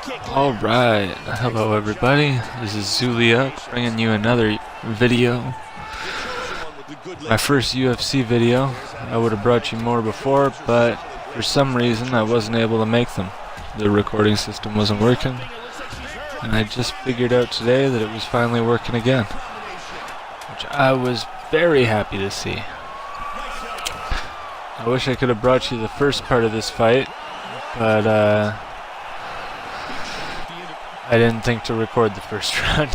Alright, hello everybody, this is Zuliuc bringing you another video. My first UFC video. I would have brought you more before, but for some reason I wasn't able to make them. The recording system wasn't working, and I just figured out today that it was finally working again, which I was very happy to see. I wish I could have brought you the first part of this fight, but I didn't think to record the first round.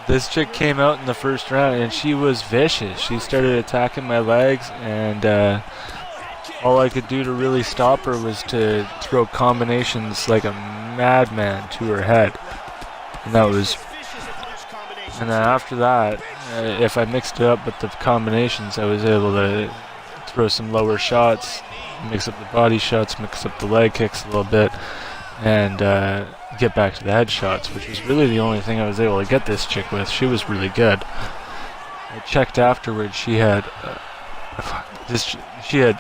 This chick came out in the first round and she was vicious. She started attacking my legs, and all I could do to really stop her was to throw combinations like a madman to her head. And then after that, if I mixed it up with the combinations, I was able to throw some lower shots, mix up the body shots, mix up the leg kicks a little bit, and get back to the head shots, which was really the only thing I was able to get this chick with. She was really good. I checked afterwards. She had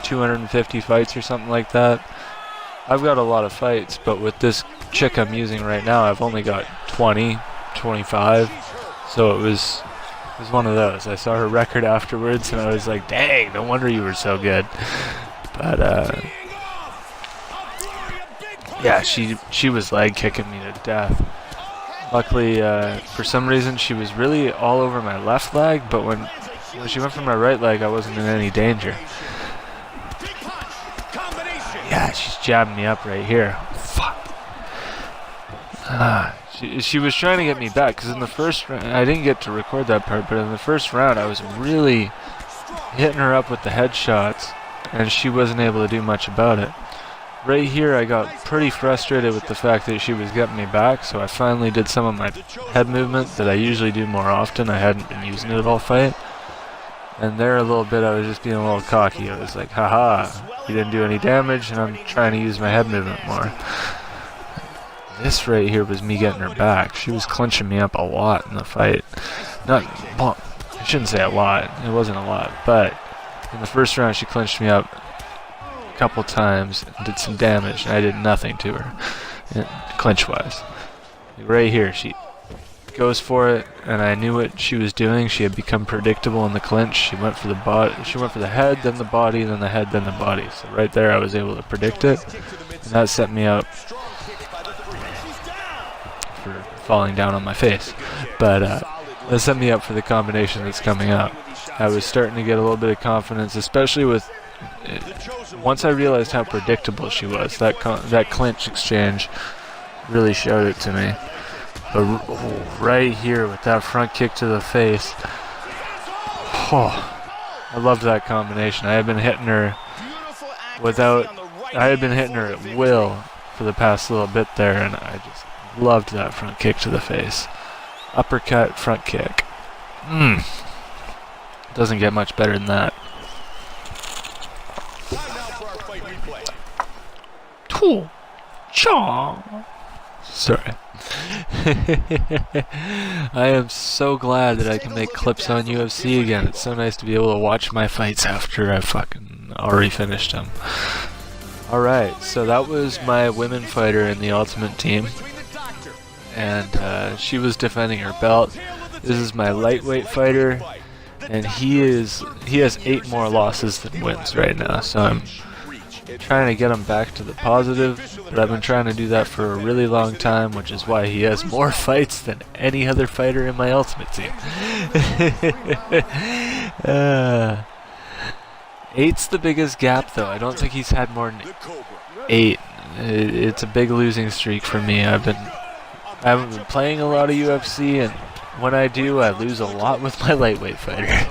250 fights or something like that. I've got a lot of fights, but with this chick I'm using right now, I've only got 20, 25. So it was one of those. I saw her record afterwards, and I was like, dang, no wonder you were so good. But yeah, she was leg kicking me to death. Luckily, for some reason, she was really all over my left leg, but when she went for my right leg, I wasn't in any danger. Yeah, she's jabbing me up right here. Fuck. She was trying to get me back, because in the first round, I didn't get to record that part, but in the first round, I was really hitting her up with the headshots, and she wasn't able to do much about it. Right here, I got pretty frustrated with the fact that she was getting me back, so I finally did some of my head movement that I usually do more often. I hadn't been using it all fight. And there a little bit, I was just being a little cocky. I was like, haha, you didn't do any damage, and I'm trying to use my head movement more. This right here was me getting her back. She was clinching me up a lot in the fight. I shouldn't say a lot. It wasn't a lot, but in the first round, she clinched me up a couple times and did some damage, and I did nothing to her, clinch-wise. Right here, she goes for it, and I knew what she was doing. She had become predictable in the clinch. She went for the head, then the body, then the head, then the body. So right there, I was able to predict it, and that set me up for falling down on my face. But that set me up for the combination that's coming up. I was starting to get a little bit of confidence, especially with once I realized how predictable she was. That clinch exchange really showed it to me. But right here with that front kick to the face, I loved that combination. I had been hitting her at will for the past little bit there, and I just loved that front kick to the face. Uppercut, front kick. Doesn't get much better than that. Sorry. I am so glad that I can make clips on UFC again. It's so nice to be able to watch my fights after I fucking already finished them. Alright, so that was my women fighter in the Ultimate Team. And she was defending her belt. This is my lightweight fighter, and he has 8 more losses than wins right now, so I'm trying to get him back to the positive, but I've been trying to do that for a really long time, which is why he has more fights than any other fighter in my Ultimate Team. 8's the biggest gap, though. I don't think he's had more than 8. It's a big losing streak for me. I haven't been playing a lot of UFC, and when I do, I lose a lot with my lightweight fighter.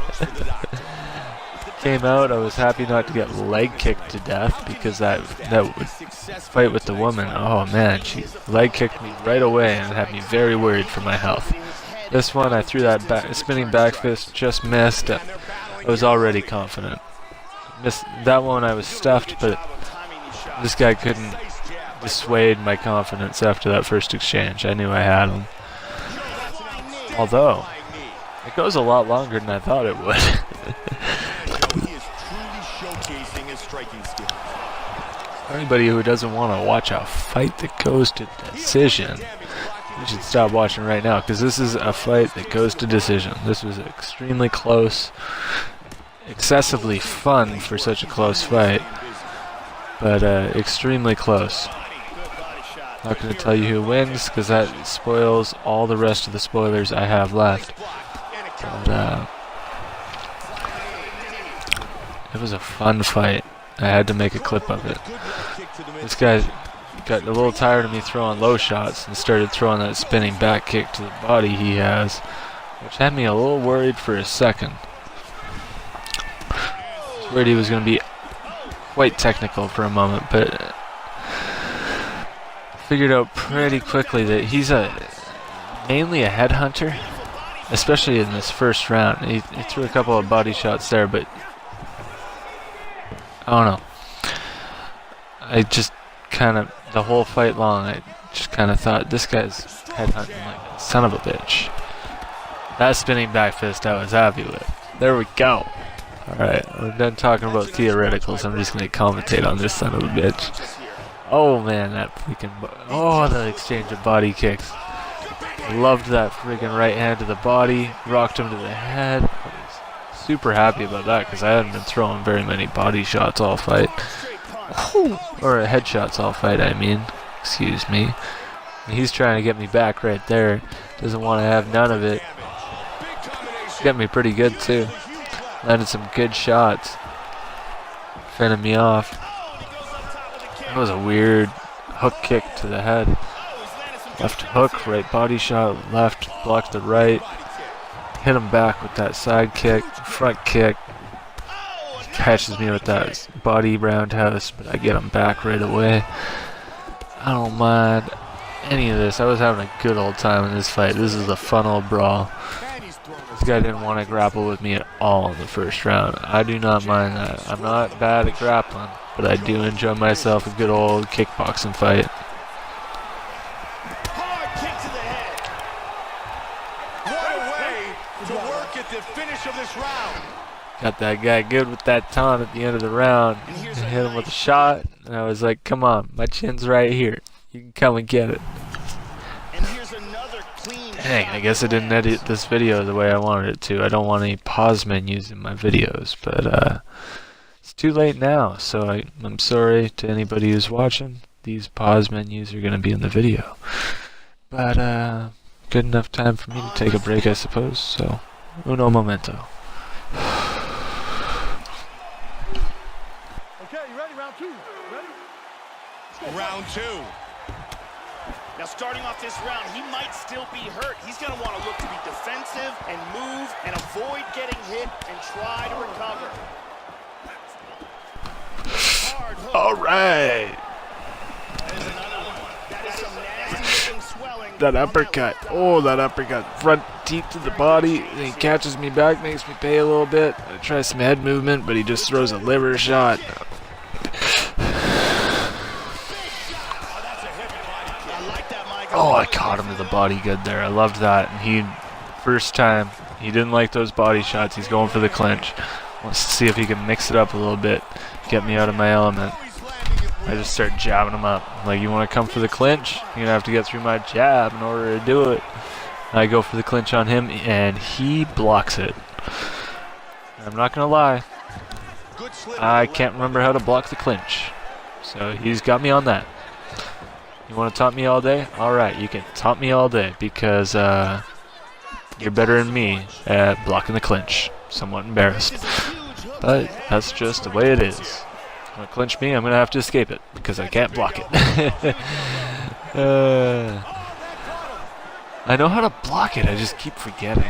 Came out, I was happy not to get leg kicked to death, because that would fight with the woman. Oh man, she leg kicked me right away and had me very worried for my health. This one, I threw that spinning back fist, just missed. I was already confident. That one I was stuffed, but this guy couldn't dissuade my confidence after that first exchange. I knew I had him. Although, it goes a lot longer than I thought it would. anybody who doesn't want to watch a fight that goes to decision, you should stop watching right now, because this is a fight that goes to decision. This was extremely close, excessively fun for such a close fight, but extremely close. Not going to tell you who wins, because that spoils all the rest of the spoilers I have left. But it was a fun fight. I had to make a clip of it. This guy got a little tired of me throwing low shots and started throwing that spinning back kick to the body he has, which had me a little worried for a second. I was worried he was going to be quite technical for a moment, but figured out pretty quickly that he's mainly a headhunter, especially in this first round. He threw a couple of body shots there, but I don't know. I just kind of, the whole fight long, I just kind of thought, this guy's headhunting like a son of a bitch. That spinning back fist I was happy with. There we go. Alright, we're done talking about theoreticals. I'm just going to commentate on this son of a bitch. Oh man, that freaking... Oh, the exchange of body kicks. Loved that freaking right hand to the body. Rocked him to the head. I was super happy about that, because I hadn't been throwing very many body shots all fight. Or headshots all fight, I mean. Excuse me. And he's trying to get me back right there. Doesn't want to have none of it. Got me pretty good too. Landed some good shots. Fending me off. That was a weird hook kick to the head. Left hook, right body shot, left, blocked the right. Hit him back with that side kick, front kick. Catches me with that body roundhouse, but I get him back right away. I don't mind any of this. I was having a good old time in this fight. This is a fun old brawl. This guy didn't want to grapple with me at all in the first round. I do not mind that. I'm not bad at grappling, but I do enjoy myself a good old kickboxing fight. Hard kick to the head. What a way to work at the finish of this round. Got that guy good with that taunt at the end of the round. I hit him with a shot, and I was like, come on, my chin's right here. You can come and get it. And here's another clean Dang, I guess I didn't edit this video the way I wanted it to. I don't want any pause menus in my videos, but it's too late now, so I'm sorry to anybody who's watching. These pause menus are going to be in the video. But good enough time for me to take a break, I suppose, so uno momento. Round two. Now starting off this round, he might still be hurt. He's going to want to look to be defensive and move and avoid getting hit and try to recover. Hard hook. All right. There's another one. That is some nasty looking swelling. That uppercut. Oh, that uppercut. Front teeth to the body. And he catches me back, makes me pay a little bit. I try some head movement, but he just throws a liver shot. Oh, I caught him to the body good there. I loved that. And first time, he didn't like those body shots. He's going for the clinch. Wants to see if he can mix it up a little bit, get me out of my element. I just start jabbing him up. Like, you want to come for the clinch? You're going to have to get through my jab in order to do it. I go for the clinch on him, and he blocks it. I'm not going to lie. I can't remember how to block the clinch. So he's got me on that. You want to taunt me all day? Alright, you can taunt me all day, because you're better than me at blocking the clinch. Somewhat embarrassed. But that's just the way it is. You want to clinch me? I'm going to have to escape it, because I can't block it. I know how to block it, I just keep forgetting.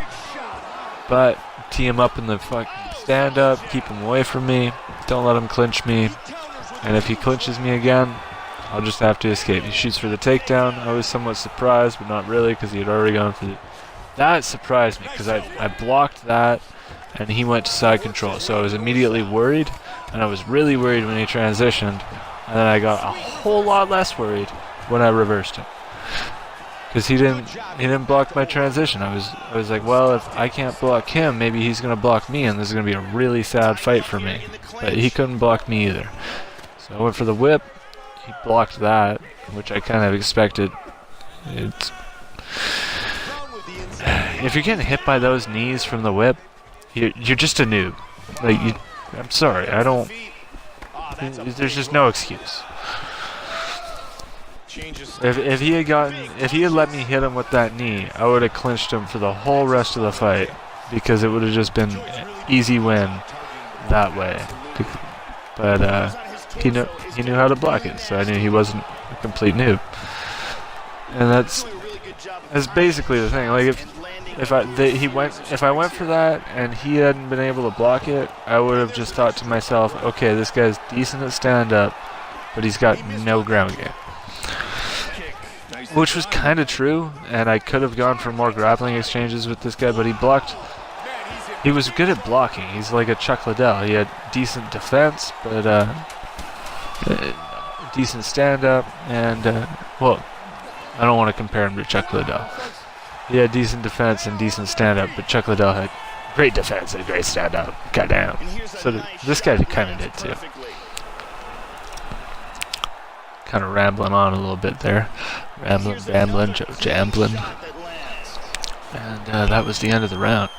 But tee him up in the fucking stand-up, keep him away from me, don't let him clinch me, and if he clinches me again, I'll just have to escape. He shoots for the takedown. I was somewhat surprised, but not really, because he had already gone for the... That surprised me, because I blocked that, and he went to side control. So I was immediately worried, and I was really worried when he transitioned, and then I got a whole lot less worried when I reversed him. Because he didn't block my transition. I was like, well, if I can't block him, maybe he's going to block me, and this is going to be a really sad fight for me. But he couldn't block me either. So I went for the whip. he blocked that, which I kind of expected. It's if you're getting hit by those knees from the whip, you're just a noob. Like I'm sorry, I don't. There's just no excuse. If he had let me hit him with that knee, I would have clinched him for the whole rest of the fight, because it would have just been easy win that way. But he knew how to block it, so I knew he wasn't a complete noob. And that's basically the thing. Like if I went for that and he hadn't been able to block it, I would have just thought to myself, okay, this guy's decent at stand up, but he's got no ground game. Which was kind of true, and I could have gone for more grappling exchanges with this guy, but he was good at blocking. He's like a Chuck Liddell. He had decent defense, but decent stand-up, and well, I don't want to compare him to Chuck Liddell. He had decent defense and decent stand-up, but Chuck Liddell had great defense and great stand-up. Goddamn. So this guy kind of did too. Kind of rambling on a little bit there. Rambling, jambling. And that was the end of the round.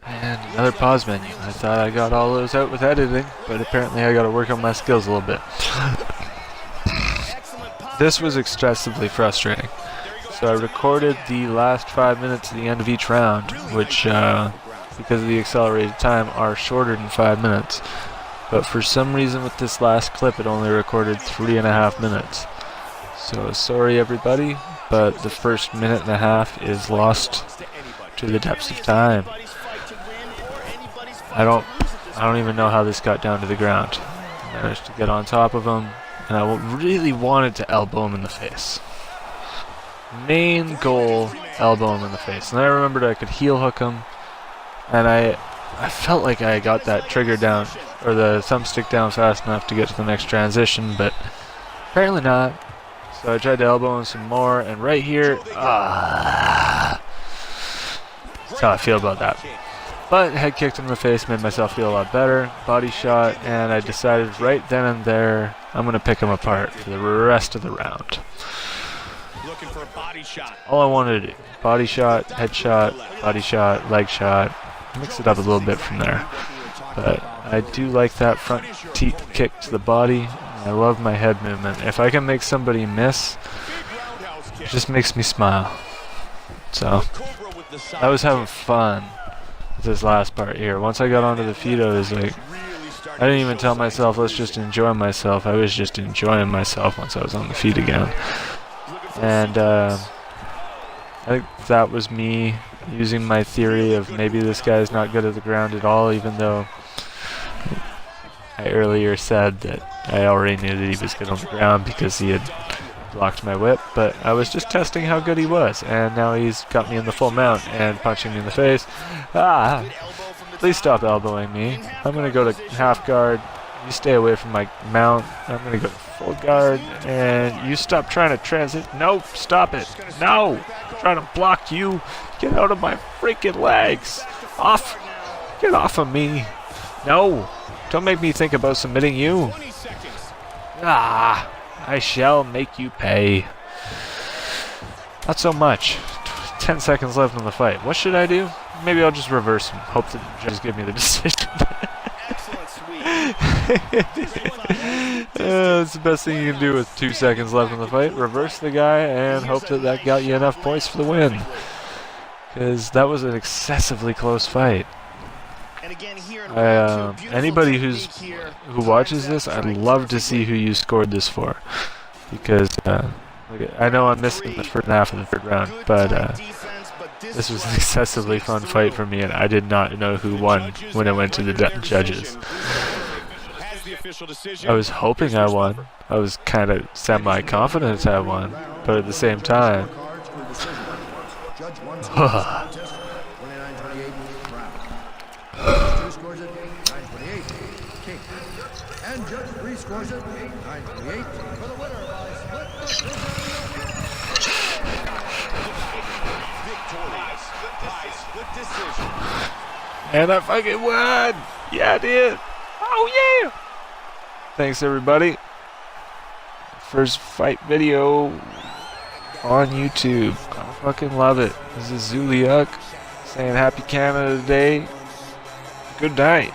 And another pause menu. I thought I got all those out with editing, but apparently I got to work on my skills a little bit. This was excessively frustrating. So I recorded the last 5 minutes at the end of each round, which, because of the accelerated time, are shorter than 5 minutes. But for some reason with this last clip, it only recorded 3.5 minutes. So sorry everybody, but the first minute and a half is lost to the depths of time. I don't even know how this got down to the ground. I managed to get on top of him, and I really wanted to elbow him in the face. Main goal, elbow him in the face. And I remembered I could heel hook him, and I felt like I got that trigger down, or the thumbstick down fast enough to get to the next transition, but apparently not. So I tried to elbow him some more, and right here, that's how I feel about that. But head kicked him in the face, made myself feel a lot better. Body shot, and I decided right then and there, I'm going to pick him apart for the rest of the round. Looking for a body shot. All I wanted to do, body shot, head shot, body shot, leg shot. Mix it up a little bit from there. But I do like that front kick to the body. I love my head movement. If I can make somebody miss, it just makes me smile. So I was having fun with this last part here. Once I got onto the feet, I was like, I didn't even tell myself, let's just enjoy myself. I was just enjoying myself once I was on the feet again. And I think that was me using my theory of maybe this guy's not good at the ground at all, even though I earlier said that I already knew that he was good on the ground because he had blocked my whip, but I was just testing how good he was, and now he's got me in the full mount and punching me in the face. Please stop elbowing me. I'm going to go to half guard. You stay away from my mount. I'm going to go to full guard, and you stop trying to transit. No, stop it. No, I'm trying to block you. Get out of my freaking legs. Off. Get off of me. No, don't make me think about submitting you. I shall make you pay. Not so much. 10 seconds left in the fight. What should I do? Maybe I'll just reverse him. Hope the judges give me the decision. That's the best thing you can do with 2 seconds left in the fight. Reverse the guy and hope that that got you enough points for the win. Because that was an excessively close fight. Anybody who watches this, I'd love to see who you scored this for. Because I know I'm missing the first half of the third round, but this was an excessively fun fight for me, and I did not know who won when I went to the judges. I was hoping I won. I was kind of semi-confident I won, but at the same time, and Judge 3 scores it 9-28 for the winner by split decision. Victorious by split decision. And I fucking won! Yeah, I did! Oh yeah! Thanks everybody. First fight video on YouTube. I fucking love it. This is Zuliuc saying Happy Canada Day. Good night.